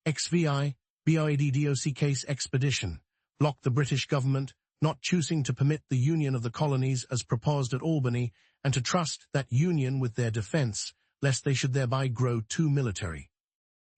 XVI, BIDDOC case expedition, blocked the British government, not choosing to permit the union of the colonies as proposed at Albany, and to trust that union with their defence, lest they should thereby grow too military,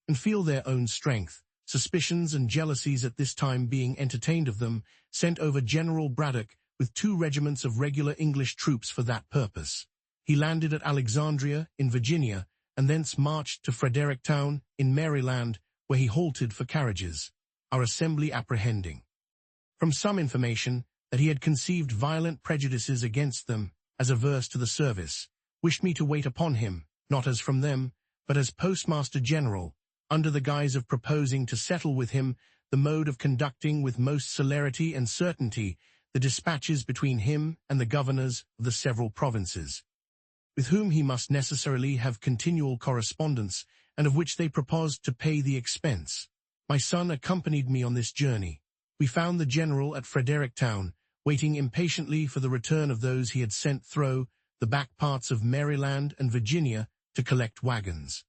and feel their own strength. Suspicions and jealousies at this time being entertained of them, sent over General Braddock with 2 regiments of regular English troops for that purpose. He landed at Alexandria, in Virginia, and thence marched to Fredericktown, in Maryland, where he halted for carriages, our assembly apprehending, from some information, that he had conceived violent prejudices against them, as averse to the service, wished me to wait upon him, not as from them, but as Postmaster General, under the guise of proposing to settle with him the mode of conducting with most celerity and certainty the dispatches between him and the governors of the several provinces, with whom he must necessarily have continual correspondence, and of which they proposed to pay the expense. My son accompanied me on this journey. We found the general at Fredericktown, waiting impatiently for the return of those he had sent through the back parts of Maryland and Virginia to collect wagons.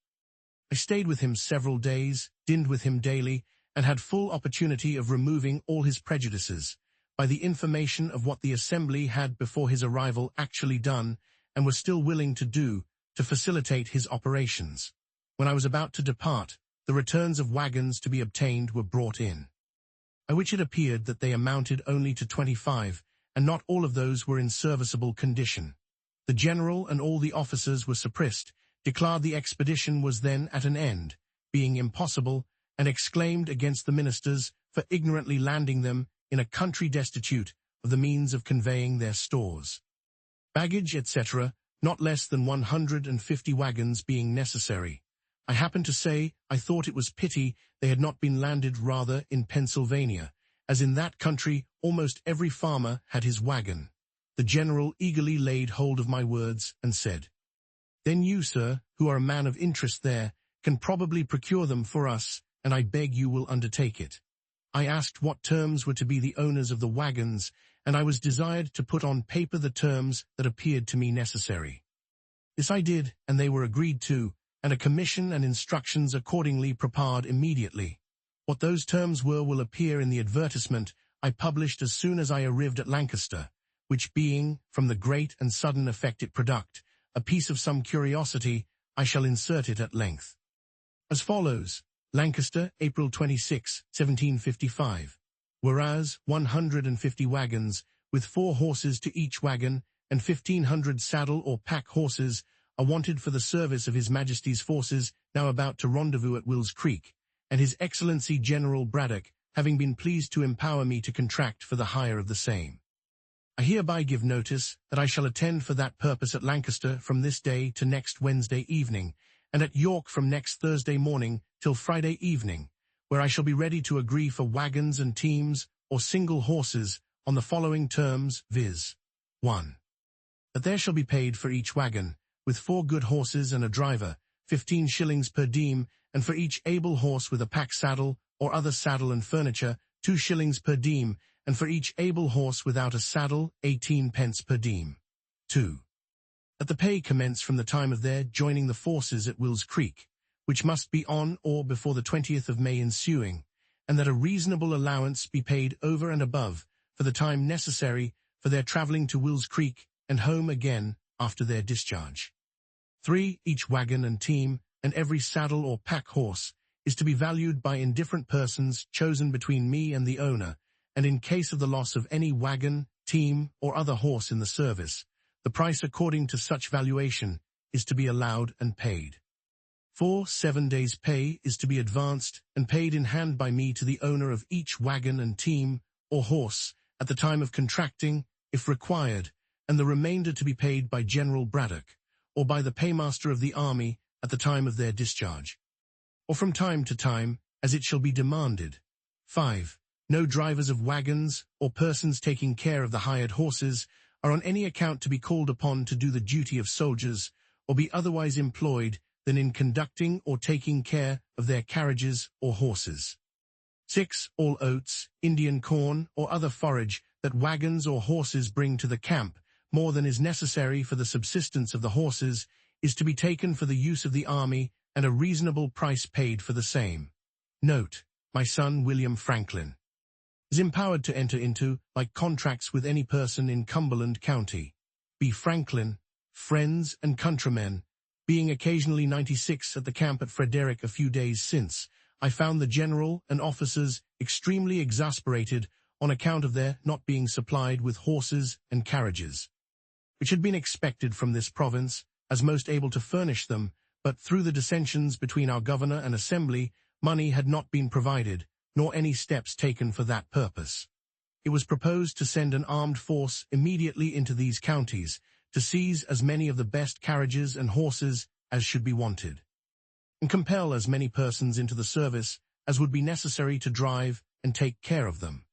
I stayed with him several days, dined with him daily, and had full opportunity of removing all his prejudices, by the information of what the Assembly had before his arrival actually done, and were still willing to do, to facilitate his operations. When I was about to depart, the returns of wagons to be obtained were brought in, by which it appeared that they amounted only to 25, and not all of those were in serviceable condition. The general and all the officers were suppressed, declared the expedition was then at an end, being impossible, and exclaimed against the ministers for ignorantly landing them in a country destitute of the means of conveying their stores, baggage, etc., not less than 150 wagons being necessary. I happened to say I thought it was pity they had not been landed rather in Pennsylvania, as in that country almost every farmer had his wagon. The general eagerly laid hold of my words and said, "Then you, sir, who are a man of interest there, can probably procure them for us, and I beg you will undertake it." I asked what terms were to be the owners of the wagons, and I was desired to put on paper the terms that appeared to me necessary. This I did, and they were agreed to, and a commission and instructions accordingly prepared immediately. What those terms were will appear in the advertisement I published as soon as I arrived at Lancaster, which being, from the great and sudden effect it produced, a piece of some curiosity, I shall insert it at length. As follows: Lancaster, April 26, 1755. Whereas 150 wagons, with 4 horses to each wagon, and 1,500 saddle or pack horses, are wanted for the service of His Majesty's forces now about to rendezvous at Will's Creek, and His Excellency General Braddock having been pleased to empower me to contract for the hire of the same. I hereby give notice that I shall attend for that purpose at Lancaster from this day to next Wednesday evening, and at York from next Thursday morning till Friday evening, where I shall be ready to agree for wagons and teams or single horses on the following terms, viz. 1. That there shall be paid for each wagon, with 4 good horses and a driver, 15 shillings per diem, and for each able horse with a pack saddle or other saddle and furniture, 2 shillings per diem, and for each able horse without a saddle, 18 pence per diem. 2. That the pay commence from the time of their joining the forces at Will's Creek, which must be on or before the 20th of May ensuing, and that a reasonable allowance be paid over and above for the time necessary for their travelling to Will's Creek and home again after their discharge. 3. Each wagon and team, and every saddle or pack horse, is to be valued by indifferent persons chosen between me and the owner, and in case of the loss of any wagon, team, or other horse in the service, the price according to such valuation is to be allowed and paid. 4. 7 days' pay is to be advanced and paid in hand by me to the owner of each wagon and team, or horse, at the time of contracting, if required, and the remainder to be paid by General Braddock, or by the paymaster of the army at the time of their discharge, or from time to time, as it shall be demanded. 5. No drivers of wagons, or persons taking care of the hired horses, are on any account to be called upon to do the duty of soldiers, or be otherwise employed than in conducting or taking care of their carriages or horses. 6. All oats, Indian corn, or other forage that wagons or horses bring to the camp, more than is necessary for the subsistence of the horses, is to be taken for the use of the army, and a reasonable price paid for the same. Note, my son William Franklin is empowered to enter into, like contracts with any person in Cumberland County. B. Franklin, friends and countrymen, being occasionally 96 at the camp at Frederick a few days since, I found the general and officers extremely exasperated on account of their not being supplied with horses and carriages, which had been expected from this province, as most able to furnish them, but through the dissensions between our governor and assembly, money had not been provided, nor any steps taken for that purpose. It was proposed to send an armed force immediately into these counties, to seize as many of the best carriages and horses as should be wanted, and compel as many persons into the service as would be necessary to drive and take care of them.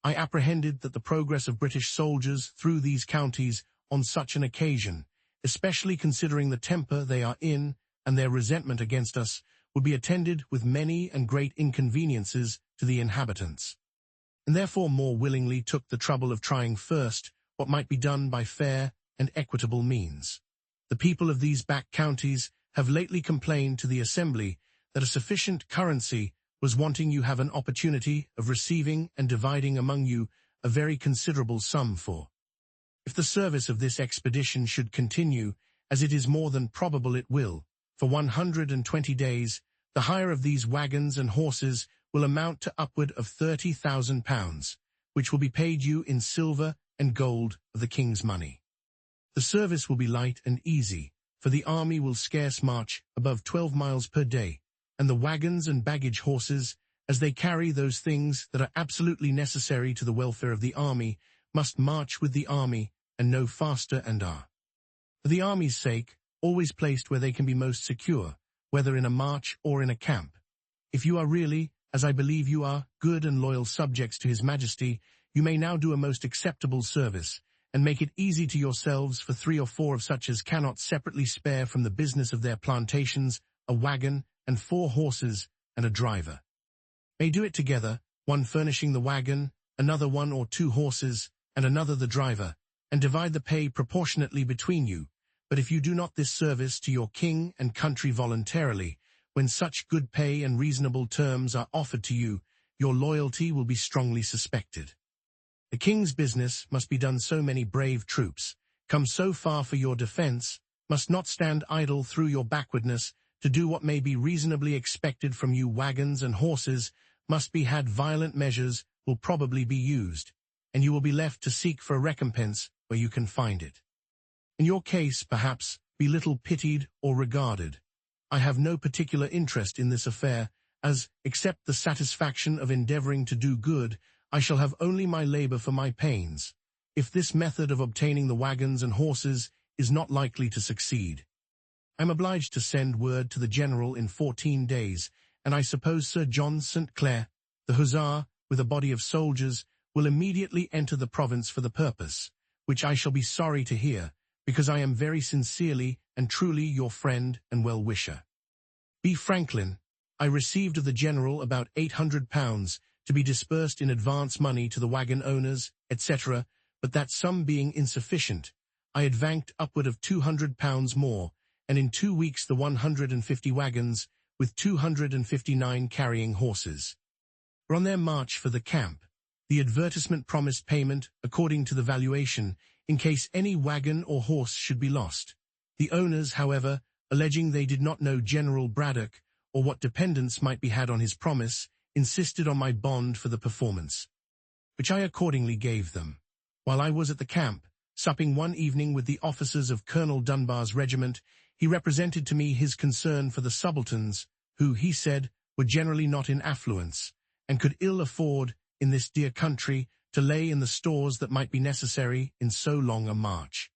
I apprehended that the progress of British soldiers through these counties on such an occasion, especially considering the temper they are in and their resentment against us, would be attended with many and great inconveniences to the inhabitants, and therefore more willingly took the trouble of trying first what might be done by fair and equitable means. The people of these back counties have lately complained to the Assembly that a sufficient currency was wanting. You have an opportunity of receiving and dividing among you a very considerable sum for. If the service of this expedition should continue, as it is more than probable it will, for 120 days, the hire of these wagons and horses will amount to upward of £30,000, which will be paid you in silver and gold of the king's money. The service will be light and easy, for the army will scarce march above 12 miles per day, and the wagons and baggage horses, as they carry those things that are absolutely necessary to the welfare of the army, must march with the army and no faster, and are, for the army's sake, always placed where they can be most secure, whether in a march or in a camp. If you are really, as I believe you are, good and loyal subjects to His Majesty, you may now do a most acceptable service, and make it easy to yourselves for 3 or 4 of such as cannot separately spare from the business of their plantations a wagon and 4 horses and a driver. May do it together, one furnishing the wagon, another 1 or 2 horses, and another the driver, and divide the pay proportionately between you. But if you do not this service to your king and country voluntarily, when such good pay and reasonable terms are offered to you, your loyalty will be strongly suspected. The king's business must be done. So many brave troops, come so far for your defense, must not stand idle through your backwardness to do what may be reasonably expected from you. Wagons and horses must be had. Violent measures will probably be used, and you will be left to seek for a recompense where you can find it. In your case, perhaps, be little pitied or regarded. I have no particular interest in this affair, as, except the satisfaction of endeavoring to do good, I shall have only my labor for my pains, if this method of obtaining the wagons and horses is not likely to succeed. I am obliged to send word to the general in 14 days, and I suppose Sir John St. Clair, the hussar, with a body of soldiers, will immediately enter the province for the purpose, which I shall be sorry to hear, because I am very sincerely and truly your friend and well-wisher. B. Franklin, I received of the general about £800 to be dispersed in advance money to the wagon owners, etc., but that sum being insufficient, I had banked upward of £200 more, and in 2 weeks the 150 wagons, with 259 carrying horses, were on their march for the camp. The advertisement promised payment according to the valuation, in case any wagon or horse should be lost. The owners, however, alleging they did not know General Braddock, or what dependence might be had on his promise, insisted on my bond for the performance, which I accordingly gave them. While I was at the camp, supping one evening with the officers of Colonel Dunbar's regiment, he represented to me his concern for the subalterns, who, he said, were generally not in affluence, and could ill afford, in this dear country, to lay in the stores that might be necessary in so long a march.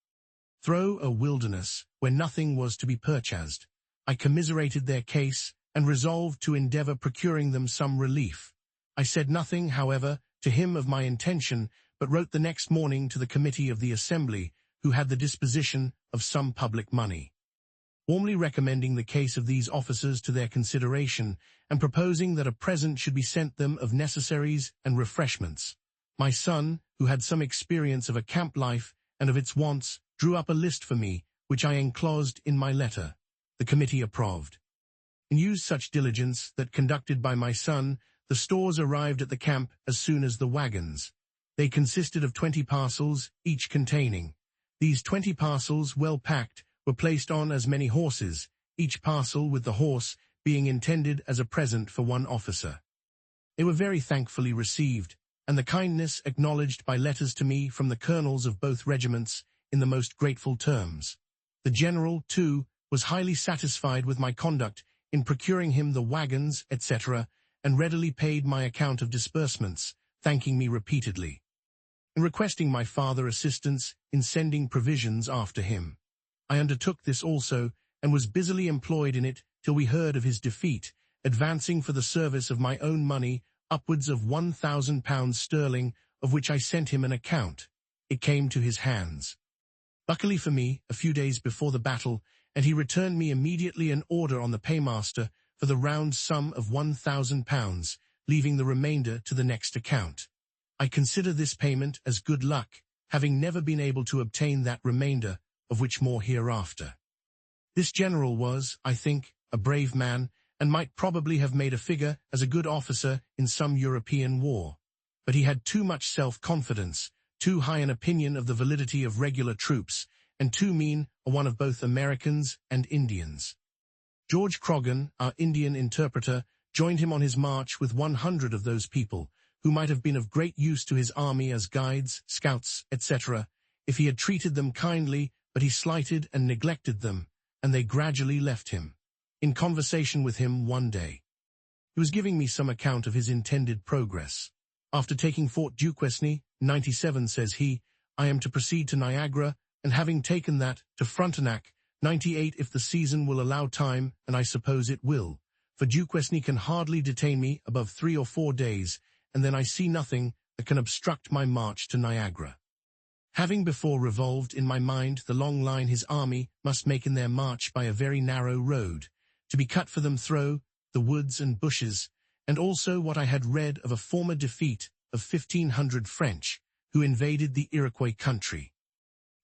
Through a wilderness, where nothing was to be purchased, I commiserated their case, and resolved to endeavour procuring them some relief. I said nothing, however, to him of my intention, but wrote the next morning to the committee of the Assembly, who had the disposition of some public money, warmly recommending the case of these officers to their consideration, and proposing that a present should be sent them of necessaries and refreshments. My son, who had some experience of a camp life and of its wants, drew up a list for me, which I enclosed in my letter. The committee approved. and used such diligence that, conducted by my son, the stores arrived at the camp as soon as the wagons. They consisted of 20 parcels, each containing. These 20 parcels, well packed, were placed on as many horses, each parcel with the horse being intended as a present for one officer. They were very thankfully received, and the kindness acknowledged by letters to me from the colonels of both regiments in the most grateful terms. The general, too, was highly satisfied with my conduct in procuring him the wagons, etc., and readily paid my account of disbursements, thanking me repeatedly, and requesting my father assistance in sending provisions after him. I undertook this also, and was busily employed in it till we heard of his defeat, advancing for the service of my own money upwards of £1,000 sterling, of which I sent him an account. It came to his hands, luckily for me, a few days before the battle, and he returned me immediately an order on the paymaster for the round sum of £1,000, leaving the remainder to the next account. I consider this payment as good luck, having never been able to obtain that remainder, of which more hereafter. This general was, I think, a brave man, and might probably have made a figure as a good officer in some European war. But he had too much self-confidence, too high an opinion of the validity of regular troops, and too mean a one of both Americans and Indians. George Croghan, our Indian interpreter, joined him on his march with 100 of those people, who might have been of great use to his army as guides, scouts, etc., if he had treated them kindly, but he slighted and neglected them, and they gradually left him. In conversation with him one day, he was giving me some account of his intended progress. After taking Fort Duquesne, 97, says he, I am to proceed to Niagara, and having taken that, to Frontenac, 98, if the season will allow time, and I suppose it will, for Duquesne can hardly detain me above 3 or 4 days, and then I see nothing that can obstruct my march to Niagara. Having before revolved in my mind the long line his army must make in their march by a very narrow road, to be cut for them through the woods and bushes, and also what I had read of a former defeat of 1,500 French, who invaded the Iroquois country.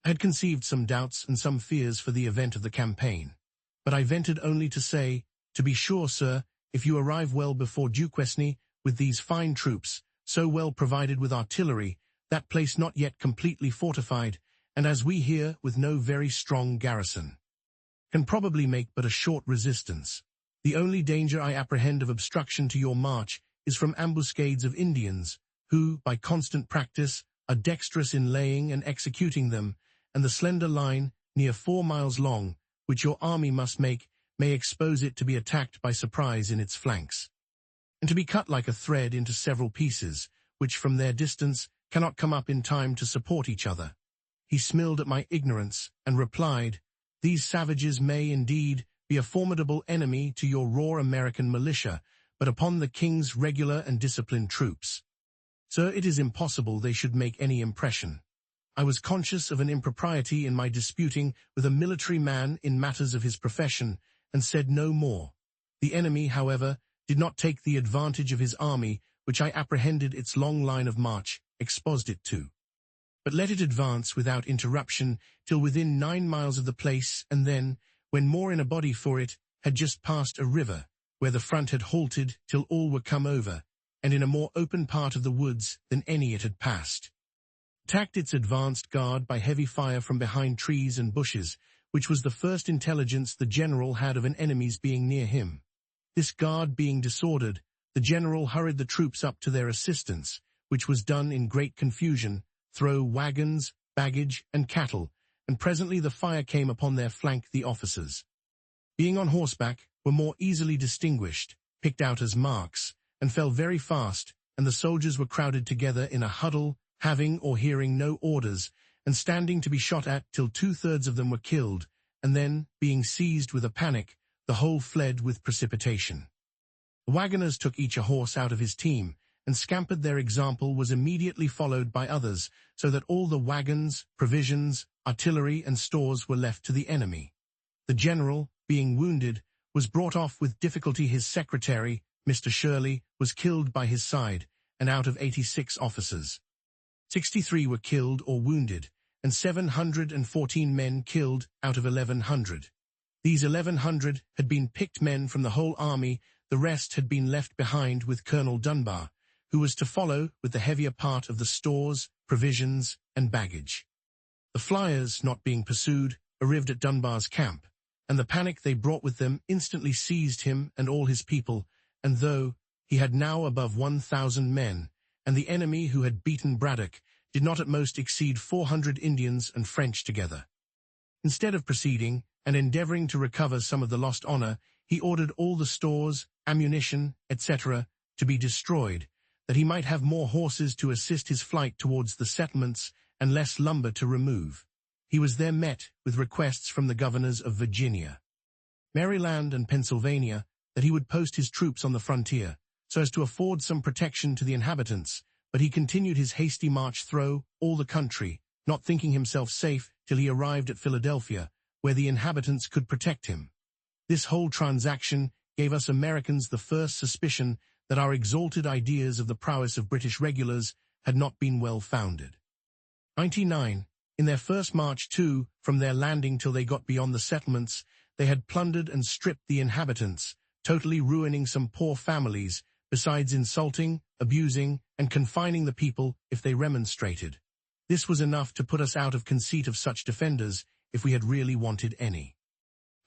I had conceived some doubts and some fears for the event of the campaign, but I ventured only to say, to be sure, sir, if you arrive well before Duquesne, with these fine troops, so well provided with artillery, that place not yet completely fortified, and as we hear, with no very strong garrison, can probably make but a short resistance. The only danger I apprehend of obstruction to your march is from ambuscades of Indians, who, by constant practice, are dexterous in laying and executing them, and the slender line, near 4 miles long, which your army must make, may expose it to be attacked by surprise in its flanks, and to be cut like a thread into several pieces, which from their distance cannot come up in time to support each other. He smiled at my ignorance, and replied, These savages may, indeed, be a formidable enemy to your raw American militia, but upon the King's regular and disciplined troops, sir, it is impossible they should make any impression. I was conscious of an impropriety in my disputing with a military man in matters of his profession, and said no more. The enemy, however, did not take the advantage of his army, which I apprehended its long line of march exposed it to, but let it advance without interruption till within 9 miles of the place, and then, when more in a body for it, had just passed a river, where the front had halted till all were come over, and in a more open part of the woods than any it had passed, attacked its advanced guard by heavy fire from behind trees and bushes, which was the first intelligence the general had of an enemy's being near him. This guard being disordered, the general hurried the troops up to their assistance, which was done in great confusion, through wagons, baggage, and cattle, and presently the fire came upon their flank. The officers, being on horseback, were more easily distinguished, picked out as marks, and fell very fast, and the soldiers were crowded together in a huddle, having or hearing no orders, and standing to be shot at till 2/3 of them were killed, and then, being seized with a panic, the whole fled with precipitation. The wagoners took each a horse out of his team, and scampered. Their example was immediately followed by others, so that all the wagons, provisions, artillery, and stores were left to the enemy. The general, being wounded, was brought off with difficulty. His secretary, Mr. Shirley, was killed by his side, and out of 86 officers, 63 were killed or wounded, and 714 men killed out of 1,100. These 1,100 had been picked men from the whole army, the rest had been left behind with Colonel Dunbar, who was to follow with the heavier part of the stores, provisions, and baggage. The flyers, not being pursued, arrived at Dunbar's camp, and the panic they brought with them instantly seized him and all his people, and though he had now above 1,000 men, and the enemy who had beaten Braddock did not at most exceed 400 Indians and French together. Instead of proceeding and endeavoring to recover some of the lost honor, he ordered all the stores, ammunition, etc., to be destroyed, that he might have more horses to assist his flight towards the settlements and less lumber to remove. He was there met with requests from the governors of Virginia, Maryland, and Pennsylvania that he would post his troops on the frontier, so as to afford some protection to the inhabitants, but he continued his hasty march through all the country, not thinking himself safe till he arrived at Philadelphia, where the inhabitants could protect him. This whole transaction gave us Americans the first suspicion that our exalted ideas of the prowess of British regulars had not been well founded. 99. In their first march, too, from their landing till they got beyond the settlements, they had plundered and stripped the inhabitants, totally ruining some poor families, besides insulting, abusing, and confining the people if they remonstrated. This was enough to put us out of conceit of such defenders, if we had really wanted any.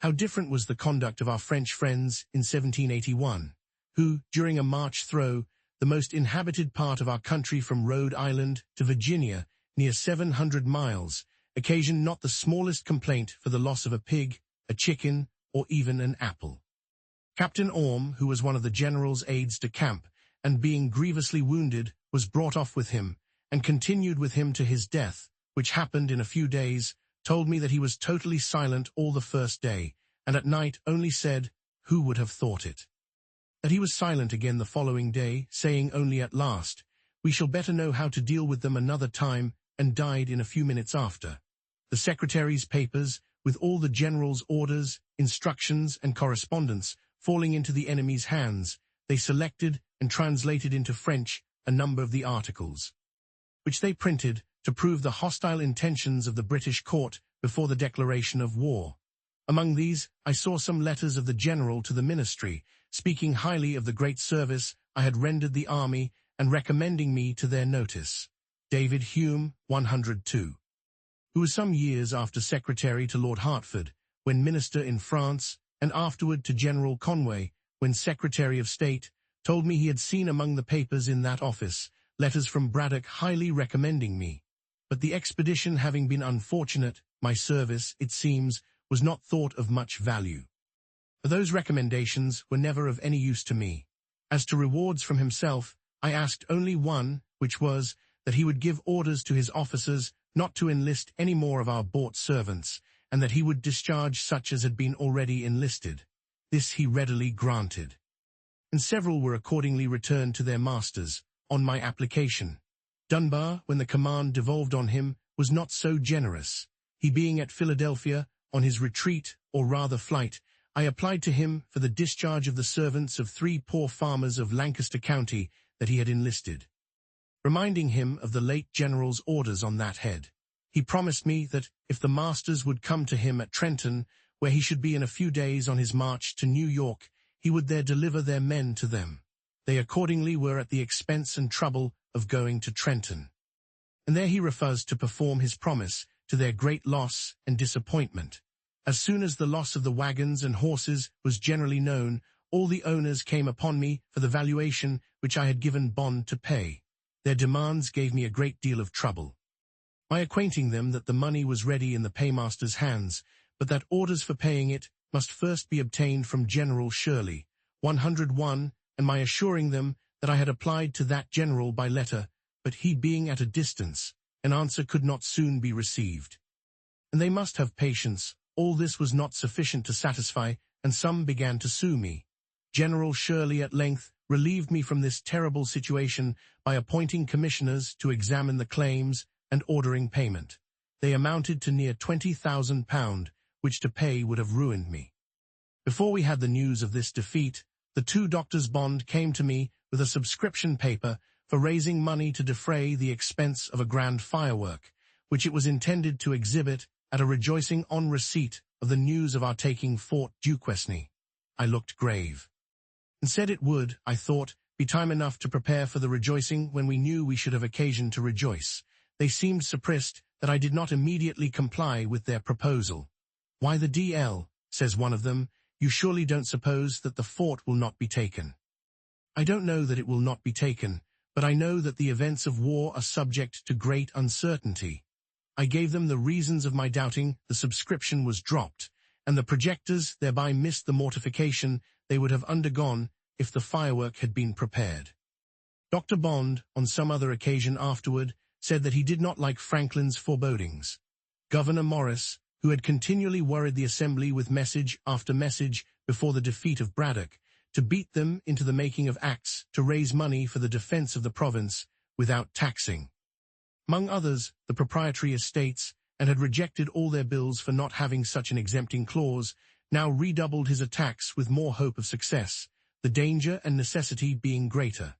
How different was the conduct of our French friends in 1781, who, during a march through the most inhabited part of our country from Rhode Island to Virginia, near 700 miles, occasioned not the smallest complaint for the loss of a pig, a chicken, or even an apple. Captain Orme, who was one of the general's aides-de-camp, and being grievously wounded, was brought off with him, and continued with him to his death, which happened in a few days, told me that he was totally silent all the first day, and at night only said, "Who would have thought it?" That he was silent again the following day, saying only at last, "We shall better know how to deal with them another time," and died in a few minutes after. The secretary's papers, with all the general's orders, instructions, and correspondence, falling into the enemy's hands, they selected and translated into French a number of the articles, which they printed to prove the hostile intentions of the British court before the declaration of war. Among these, I saw some letters of the general to the ministry, speaking highly of the great service I had rendered the army and recommending me to their notice. David Hume, 102, who was some years after secretary to Lord Hertford, when minister in France, and afterward to General Conway, when Secretary of State, told me he had seen among the papers in that office letters from Braddock highly recommending me. But the expedition having been unfortunate, my service, it seems, was not thought of much value. For those recommendations were never of any use to me. As to rewards from himself, I asked only one, which was, that he would give orders to his officers not to enlist any more of our bought servants, and that he would discharge such as had been already enlisted. This he readily granted. And several were accordingly returned to their masters, on my application. Dunbar, when the command devolved on him, was not so generous. He being at Philadelphia, on his retreat, or rather flight, I applied to him for the discharge of the servants of 3 poor farmers of Lancaster County that he had enlisted, reminding him of the late general's orders on that head. He promised me that, if the masters would come to him at Trenton, where he should be in a few days on his march to New York, he would there deliver their men to them. They accordingly were at the expense and trouble of going to Trenton. And there he refused to perform his promise, to their great loss and disappointment. As soon as the loss of the wagons and horses was generally known, all the owners came upon me for the valuation which I had given bond to pay. Their demands gave me a great deal of trouble. My acquainting them that the money was ready in the paymaster's hands, but that orders for paying it must first be obtained from General Shirley, 101, and my assuring them that I had applied to that general by letter, but he being at a distance, an answer could not soon be received. And they must have patience. All this was not sufficient to satisfy, and some began to sue me. General Shirley at length relieved me from this terrible situation by appointing commissioners to examine the claims and ordering payment. They amounted to near £20,000, which to pay would have ruined me. Before we had the news of this defeat, the 2 doctors' bond came to me with a subscription paper for raising money to defray the expense of a grand firework, which it was intended to exhibit at a rejoicing on receipt of the news of our taking Fort Duquesne. I looked grave, and said it would, I thought, be time enough to prepare for the rejoicing when we knew we should have occasion to rejoice. They seemed surprised that I did not immediately comply with their proposal. "Why the D.L., says one of them, you surely don't suppose that the fort will not be taken?" "I don't know that it will not be taken, but I know that the events of war are subject to great uncertainty." I gave them the reasons of my doubting. The subscription was dropped, and the projectors thereby missed the mortification they would have undergone if the firework had been prepared. Dr. Bond, on some other occasion afterward, said that he did not like Franklin's forebodings. Governor Morris, who had continually worried the Assembly with message after message before the defeat of Braddock, to beat them into the making of acts to raise money for the defense of the province without taxing, among others, the proprietary estates, and had rejected all their bills for not having such an exempting clause, now redoubled his attacks with more hope of success, the danger and necessity being greater.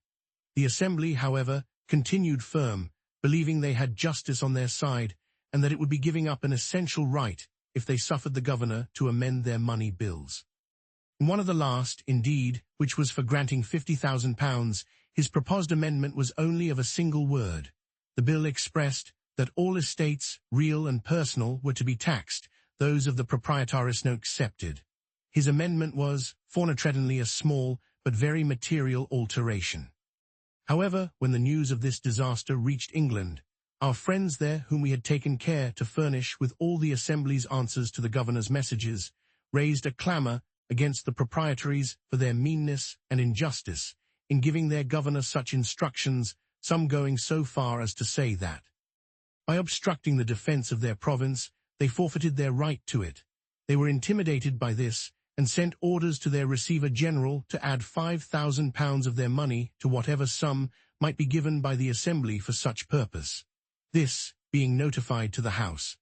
The Assembly, however, continued firm, believing they had justice on their side, and that it would be giving up an essential right if they suffered the governor to amend their money bills. In one of the last, indeed, which was for granting £50,000, his proposed amendment was only of a single word. The bill expressed that all estates, real and personal, were to be taxed, those of the proprietaris no excepted. His amendment was, fortunately, a small but very material alteration. However, when the news of this disaster reached England, our friends there, whom we had taken care to furnish with all the Assembly's answers to the governor's messages, raised a clamour against the proprietaries for their meanness and injustice in giving their governor such instructions, some going so far as to say that, by obstructing the defense of their province, they forfeited their right to it. They were intimidated by this, and sent orders to their Receiver-General to add £5,000 of their money to whatever sum might be given by the Assembly for such purpose. This, being notified to the House,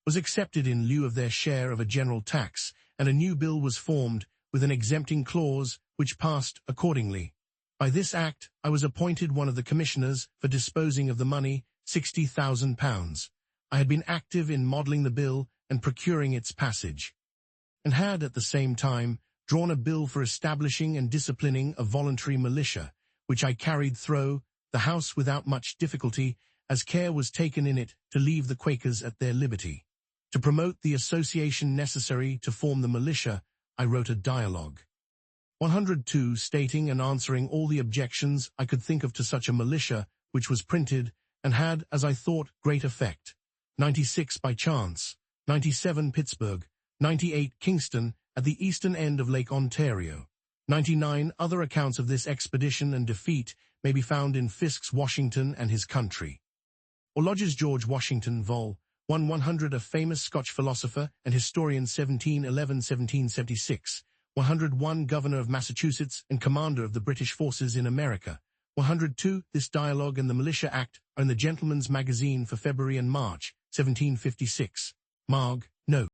was accepted in lieu of their share of a general tax, and a new bill was formed with an exempting clause, which passed accordingly. By this act, I was appointed one of the commissioners for disposing of the money, £60,000. I had been active in modelling the bill and procuring its passage, and had at the same time drawn a bill for establishing and disciplining a voluntary militia, which I carried through the House without much difficulty, as care was taken in it to leave the Quakers at their liberty. To promote the association necessary to form the militia, I wrote a dialogue. 102 stating and answering all the objections I could think of to such a militia, which was printed, and had, as I thought, great effect. 96 by chance, 97 Pittsburgh, 98 Kingston, at the eastern end of Lake Ontario. 99 other accounts of this expedition and defeat may be found in Fiske's Washington and His Country, or Lodge's George Washington, Vol. 100, a famous Scotch philosopher and historian 1711-1776, 101 Governor of Massachusetts and Commander of the British forces in America. 102 This dialogue and the Militia Act are in the Gentleman's Magazine for February and March, 1756. Marg. Note.